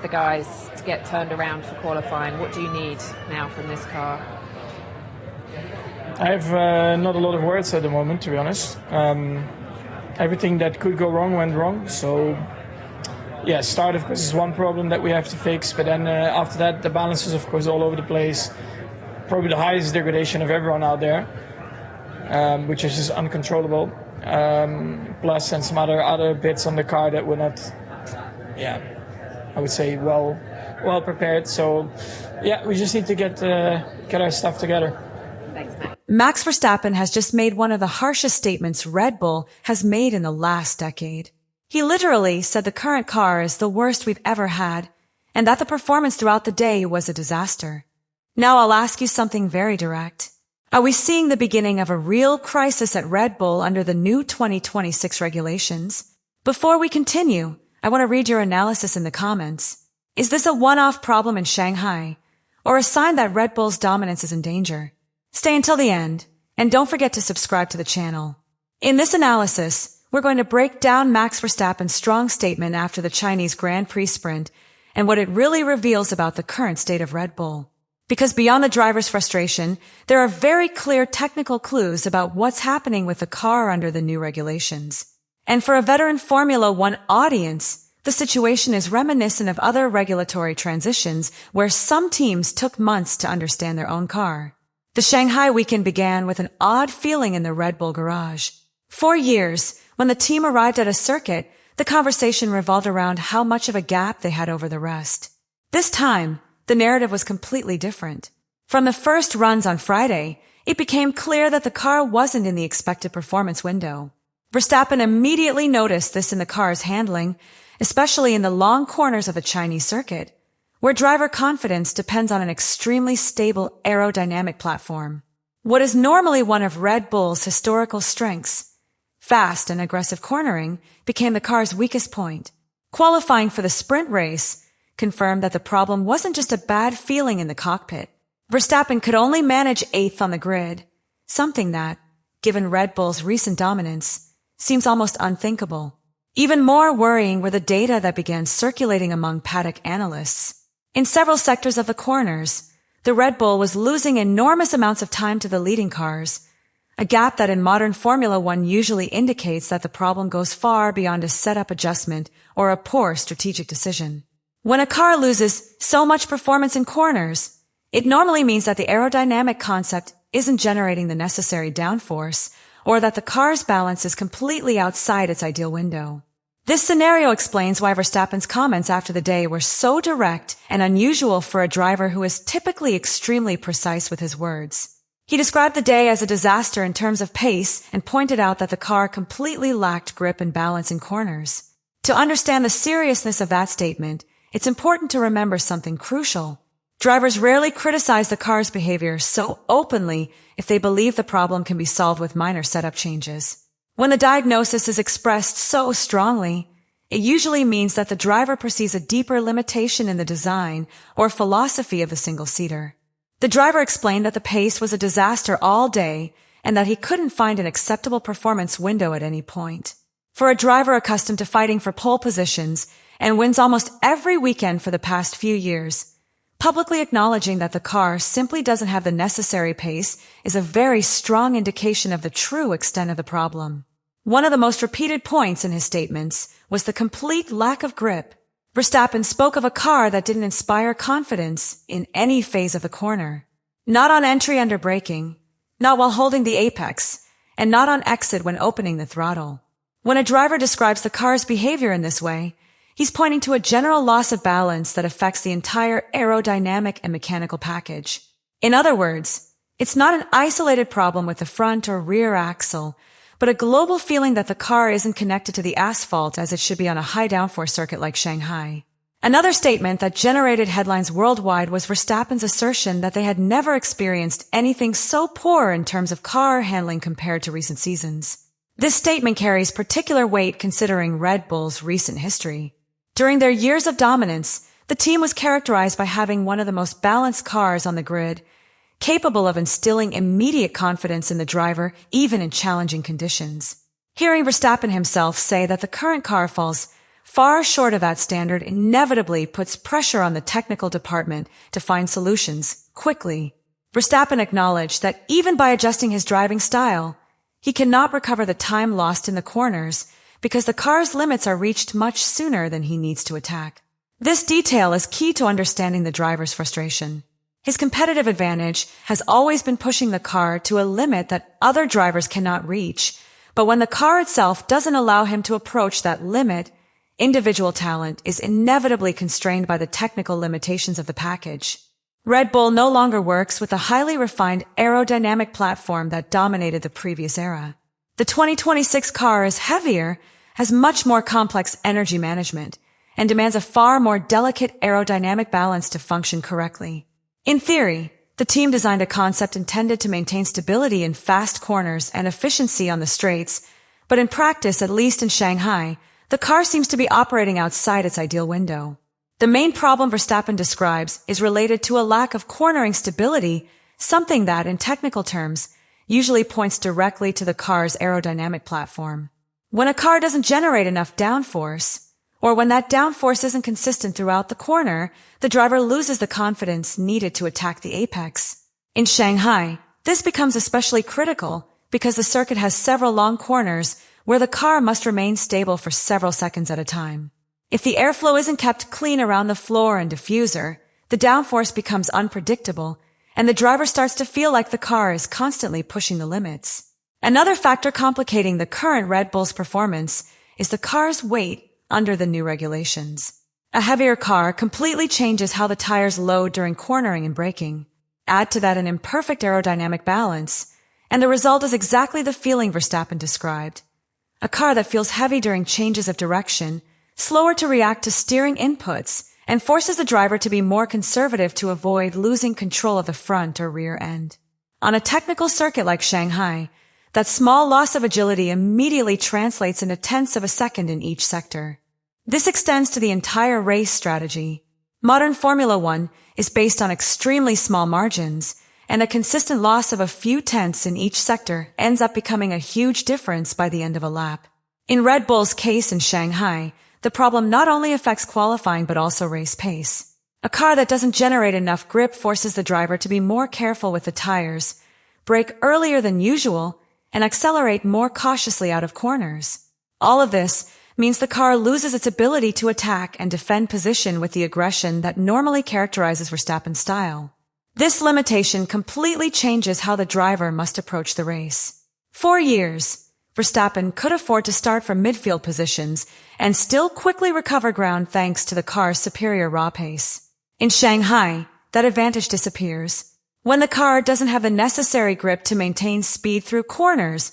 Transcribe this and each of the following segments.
The guys to get turned around for qualifying? What do you need now from this car? I have not a lot of words at the moment, to be honest. Everything that could go wrong went wrong. So, yeah, start, of course, is one problem that we have to fix. But then after that, the balance is, of course, all over the place. Probably the highest degradation of everyone out there, which is just uncontrollable. Plus, and some other bits on the car that were not, I would say, well prepared. So, yeah, we just need to get our stuff together. Thanks, Matt. Max Verstappen has just made one of the harshest statements Red Bull has made in the last decade. He literally said the current car is the worst we've ever had, and that the performance throughout the day was a disaster. Now I'll ask you something very direct. Are we seeing the beginning of a real crisis at Red Bull under the new 2026 regulations? Before we continue, I want to read your analysis in the comments. Is this a one-off problem in Shanghai, or a sign that Red Bull's dominance is in danger? Stay until the end, and don't forget to subscribe to the channel. In this analysis, we're going to break down Max Verstappen's strong statement after the Chinese Grand Prix sprint and what it really reveals about the current state of Red Bull. Because beyond the driver's frustration, there are very clear technical clues about what's happening with the car under the new regulations. And for a veteran Formula One audience, the situation is reminiscent of other regulatory transitions where some teams took months to understand their own car. The Shanghai weekend began with an odd feeling in the Red Bull garage. For years, when the team arrived at a circuit, the conversation revolved around how much of a gap they had over the rest. This time, the narrative was completely different. From the first runs on Friday, it became clear that the car wasn't in the expected performance window. Verstappen immediately noticed this in the car's handling, especially in the long corners of the Chinese circuit, where driver confidence depends on an extremely stable aerodynamic platform. What is normally one of Red Bull's historical strengths, fast and aggressive cornering, became the car's weakest point. Qualifying for the sprint race confirmed that the problem wasn't just a bad feeling in the cockpit. Verstappen could only manage 8th on the grid, something that, given Red Bull's recent dominance, seems almost unthinkable. Even more worrying were the data that began circulating among paddock analysts. In several sectors of the corners, the Red Bull was losing enormous amounts of time to the leading cars, a gap that in modern Formula One usually indicates that the problem goes far beyond a setup adjustment or a poor strategic decision. When a car loses so much performance in corners, it normally means that the aerodynamic concept isn't generating the necessary downforce, or that the car's balance is completely outside its ideal window. This scenario explains why Verstappen's comments after the day were so direct and unusual for a driver who is typically extremely precise with his words. He described the day as a disaster in terms of pace and pointed out that the car completely lacked grip and balance in corners. To understand the seriousness of that statement, it's important to remember something crucial. Drivers rarely criticize the car's behavior so openly if they believe the problem can be solved with minor setup changes. When the diagnosis is expressed so strongly, it usually means that the driver perceives a deeper limitation in the design or philosophy of the single-seater. The driver explained that the pace was a disaster all day and that he couldn't find an acceptable performance window at any point. For a driver accustomed to fighting for pole positions and wins almost every weekend for the past few years, publicly acknowledging that the car simply doesn't have the necessary pace is a very strong indication of the true extent of the problem. One of the most repeated points in his statements was the complete lack of grip. Verstappen spoke of a car that didn't inspire confidence in any phase of the corner. Not on entry under braking, not while holding the apex, and not on exit when opening the throttle. When a driver describes the car's behavior in this way, he's pointing to a general loss of balance that affects the entire aerodynamic and mechanical package. In other words, it's not an isolated problem with the front or rear axle, but a global feeling that the car isn't connected to the asphalt as it should be on a high downforce circuit like Shanghai. Another statement that generated headlines worldwide was Verstappen's assertion that they had never experienced anything so poor in terms of car handling compared to recent seasons. This statement carries particular weight considering Red Bull's recent history. During their years of dominance, the team was characterized by having one of the most balanced cars on the grid, capable of instilling immediate confidence in the driver even in challenging conditions. Hearing Verstappen himself say that the current car falls far short of that standard inevitably puts pressure on the technical department to find solutions quickly. Verstappen acknowledged that even by adjusting his driving style, he cannot recover the time lost in the corners because the car's limits are reached much sooner than he needs to attack. This detail is key to understanding the driver's frustration. His competitive advantage has always been pushing the car to a limit that other drivers cannot reach, but when the car itself doesn't allow him to approach that limit, individual talent is inevitably constrained by the technical limitations of the package. Red Bull no longer works with the highly refined aerodynamic platform that dominated the previous era. The 2026 car is heavier, has much more complex energy management, and demands a far more delicate aerodynamic balance to function correctly. In theory, the team designed a concept intended to maintain stability in fast corners and efficiency on the straights, but in practice, at least in Shanghai, the car seems to be operating outside its ideal window. The main problem Verstappen describes is related to a lack of cornering stability, something that, in technical terms, usually points directly to the car's aerodynamic platform. When a car doesn't generate enough downforce, or when that downforce isn't consistent throughout the corner, the driver loses the confidence needed to attack the apex. In Shanghai, this becomes especially critical because the circuit has several long corners where the car must remain stable for several seconds at a time. If the airflow isn't kept clean around the floor and diffuser, the downforce becomes unpredictable, and the driver starts to feel like the car is constantly pushing the limits. Another factor complicating the current Red Bull's performance is the car's weight under the new regulations. A heavier car completely changes how the tires load during cornering and braking. Add to that an imperfect aerodynamic balance, and the result is exactly the feeling Verstappen described. A car that feels heavy during changes of direction, slower to react to steering inputs, and forces the driver to be more conservative to avoid losing control of the front or rear end. On a technical circuit like Shanghai, that small loss of agility immediately translates into tenths of a second in each sector. This extends to the entire race strategy. Modern Formula One is based on extremely small margins, and a consistent loss of a few tenths in each sector ends up becoming a huge difference by the end of a lap. In Red Bull's case in Shanghai, the problem not only affects qualifying but also race pace. A car that doesn't generate enough grip forces the driver to be more careful with the tires, brake earlier than usual, and accelerate more cautiously out of corners. All of this means the car loses its ability to attack and defend position with the aggression that normally characterizes Verstappen's style. This limitation completely changes how the driver must approach the race. For years, Verstappen could afford to start from midfield positions and still quickly recover ground thanks to the car's superior raw pace. In Shanghai, that advantage disappears. When the car doesn't have the necessary grip to maintain speed through corners,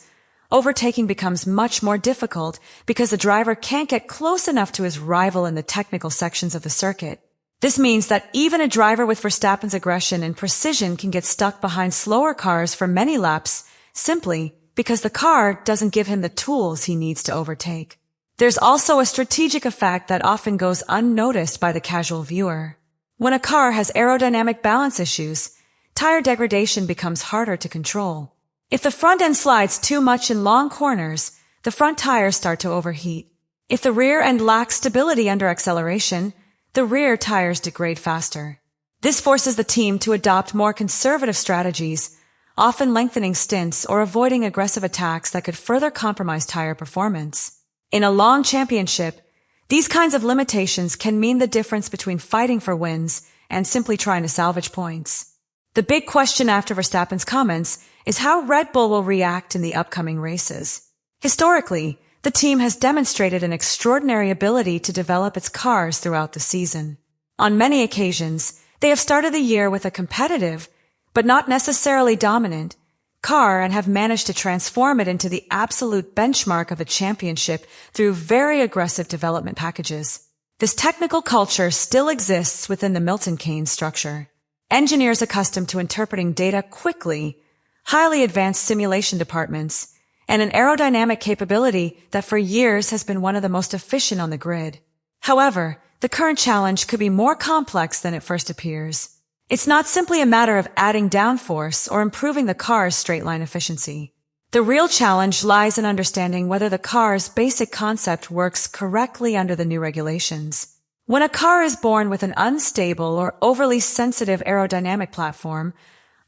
overtaking becomes much more difficult because the driver can't get close enough to his rival in the technical sections of the circuit. This means that even a driver with Verstappen's aggression and precision can get stuck behind slower cars for many laps simply because the car doesn't give him the tools he needs to overtake. There's also a strategic effect that often goes unnoticed by the casual viewer. When a car has aerodynamic balance issues, tire degradation becomes harder to control. If the front end slides too much in long corners, the front tires start to overheat. If the rear end lacks stability under acceleration, the rear tires degrade faster. This forces the team to adopt more conservative strategies, often lengthening stints or avoiding aggressive attacks that could further compromise tire performance. In a long championship, these kinds of limitations can mean the difference between fighting for wins and simply trying to salvage points. The big question after Verstappen's comments is how Red Bull will react in the upcoming races. Historically, the team has demonstrated an extraordinary ability to develop its cars throughout the season. On many occasions, they have started the year with a competitive, but not necessarily dominant, car and have managed to transform it into the absolute benchmark of a championship through very aggressive development packages. This technical culture still exists within the Milton Keynes structure. Engineers accustomed to interpreting data quickly, highly advanced simulation departments, and an aerodynamic capability that for years has been one of the most efficient on the grid. However, the current challenge could be more complex than it first appears. It's not simply a matter of adding downforce or improving the car's straight-line efficiency. The real challenge lies in understanding whether the car's basic concept works correctly under the new regulations. When a car is born with an unstable or overly sensitive aerodynamic platform,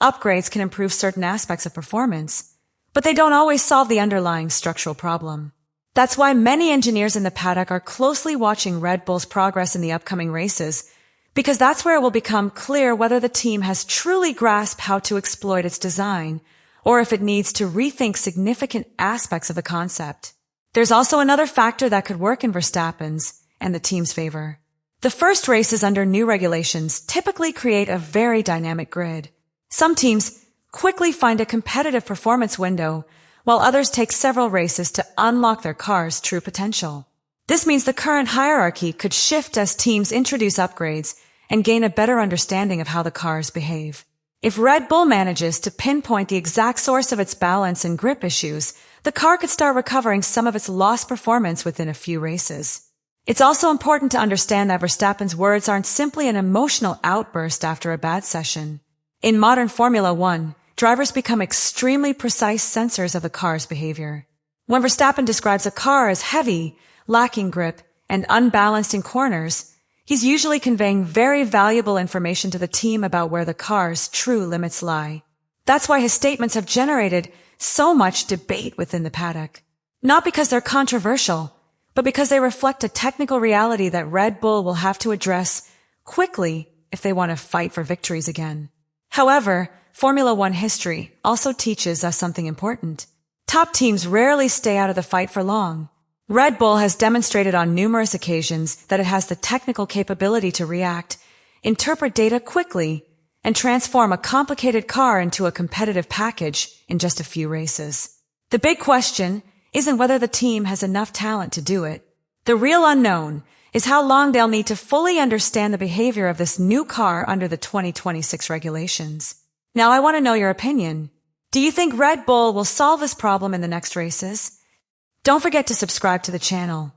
upgrades can improve certain aspects of performance, but they don't always solve the underlying structural problem. That's why many engineers in the paddock are closely watching Red Bull's progress in the upcoming races, because that's where it will become clear whether the team has truly grasped how to exploit its design, or if it needs to rethink significant aspects of the concept. There's also another factor that could work in Verstappen's and the team's favor. The first races under new regulations typically create a very dynamic grid. Some teams quickly find a competitive performance window, while others take several races to unlock their car's true potential. This means the current hierarchy could shift as teams introduce upgrades and gain a better understanding of how the cars behave. If Red Bull manages to pinpoint the exact source of its balance and grip issues, the car could start recovering some of its lost performance within a few races. It's also important to understand that Verstappen's words aren't simply an emotional outburst after a bad session. In modern Formula One, drivers become extremely precise sensors of the car's behavior. When Verstappen describes a car as heavy, lacking grip, and unbalanced in corners, he's usually conveying very valuable information to the team about where the car's true limits lie. That's why his statements have generated so much debate within the paddock. Not because they're controversial, but because they reflect a technical reality that Red Bull will have to address quickly if they want to fight for victories again. However, Formula One history also teaches us something important. Top teams rarely stay out of the fight for long. Red Bull has demonstrated on numerous occasions that it has the technical capability to react, interpret data quickly, and transform a complicated car into a competitive package in just a few races. The big question isn't whether the team has enough talent to do it. The real unknown is how long they'll need to fully understand the behavior of this new car under the 2026 regulations. Now I want to know your opinion. Do you think Red Bull will solve this problem in the next races? Don't forget to subscribe to the channel.